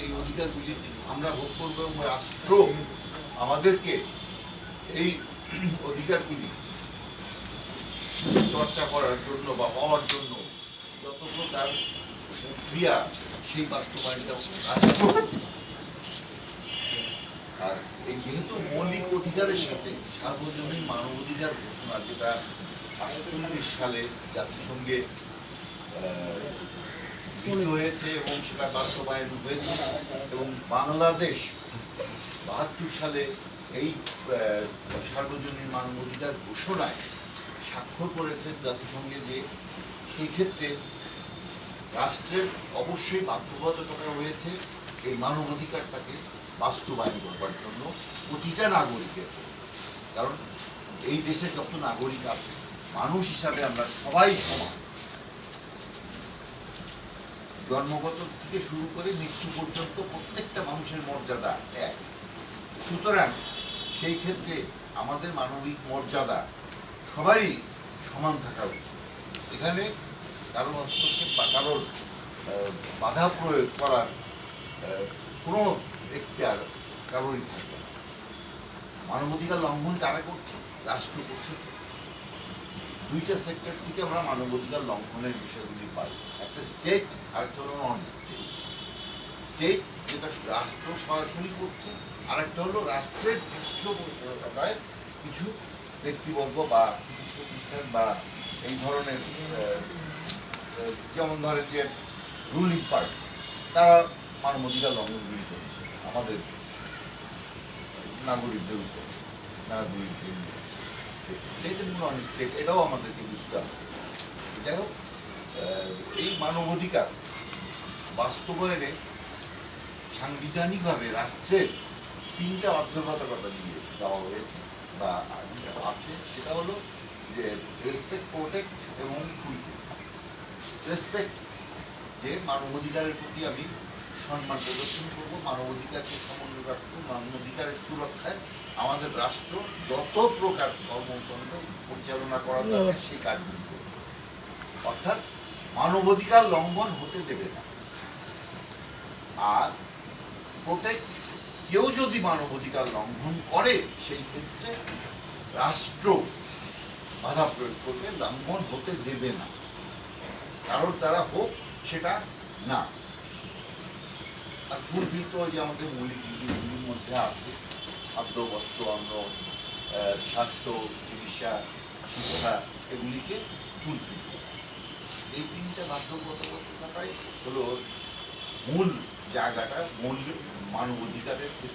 এই অধিকারগুলি আমরা ভোগ করব এবং রাষ্ট্র আমাদেরকে এই অধিকারগুলি চর্চা করার জন্য বা পাওয়ার জন্য যত প্রকার প্রক্রিয়া সেই বাস্তবায়নটা রাষ্ট্র। আর এই যেহেতু মৌলিক অধিকারের সাথে সার্বজনীন মানবাধিকার ঘোষণা, যেটা 48 সালে জাতিসংঘে গৃহীত হয়েছে এবং সেটা বাস্তবায়ন হয়েছে, এবং বাংলাদেশ 72 সালে এই সার্বজনীন মানবাধিকার ঘোষণায় স্বাক্ষর করেছেন জাতিসংঘে, যে সেই ক্ষেত্রে রাষ্ট্রের অবশ্যই বাধ্যবাধকতা রয়েছে এই মানবাধিকারটাকে বাস্তবায়ন করবার জন্য প্রতিটা নাগরিকের। কারণ এই দেশে যত নাগরিক আছে, মানুষ হিসাবে আমরা সবাই সমান, জন্মগত থেকে শুরু করে মৃত্যু পর্যন্ত প্রত্যেকটা মানুষের মর্যাদা এক। সুতরাং সেই ক্ষেত্রে আমাদের মানবিক মর্যাদা সবারই সমান থাকা উচিত। এখানে কারোর হস্তক্ষেপ বা কারোর বাধা প্রয়োগ করার কোনো এখতিয়ার কারোরই থাকবে না। মানবাধিকার লঙ্ঘন কারা করছে? রাষ্ট্র করছে। দুইটা সেক্টর থেকে আমরা মানবাধিকার লঙ্ঘনের বিষয়গুলি পাই, একটা স্টেট আর একটা হলো নন স্টেট। স্টেট যেটা রাষ্ট্র সরাসরি করছে, আর একটা হলো রাষ্ট্রের পৃষ্ঠপোষকতায় কিছু ব্যক্তিবর্গ বা কিছু প্রতিষ্ঠান বা এই ধরনের, যেমন ধরেন যে রুলিং পার্টি, তারা মানবাধিকার লঙ্ঘনগুলি করছে আমাদের নাগরিকদের উপর, নাগরিকদের। স্টেট এবং নন স্টেট এটাও আমাদেরকে বুঝতে হবে। যাই হোক, এই মানবাধিকার বাস্তবায়নে সাংবিধানিকভাবে রাষ্ট্রের 3টা বাধ্যবাধকতা দিয়ে দেওয়া হয়েছে বা আছে। সেটা হলো যে রেসপেক্ট, প্রোটেক্ট এবং ফুলফিল। রেসপেক্ট, যে মানবাধিকারের প্রতি আমি সম্মান প্রদর্শন করবো, মানবাধিকারকে সমন্বয় রাখবো, মানবাধিকারের সুরক্ষায় আমাদের রাষ্ট্র যত প্রকার কর্মকাণ্ড পরিচালনা করা দরকার সেই কাজগুলি করবে। অর্থাৎ মানবাধিকার লঙ্ঘন হতে দেবে না। আর প্রোটেক্ট, কেউ যদি মানবাধিকার লঙ্ঘন করে সেই ক্ষেত্রে রাষ্ট্র বাধা প্রয়োগ করবে, লঙ্ঘন হতে দেবে না, কারোর দ্বারা হোক সেটা না। আর ফুলফিল তো যে আমাদের মৌলিক নীতিগুলির মধ্যে আছে, খাদ্য, বস্ত্র, অন্ন, স্বাস্থ্য, চিকিৎসা, শিক্ষা, এগুলিকে ফুলফিল করা। এই 3টা বাধ্যবাধকতাই হলো মূল জায়গাটা, মূল মানবাধিকারের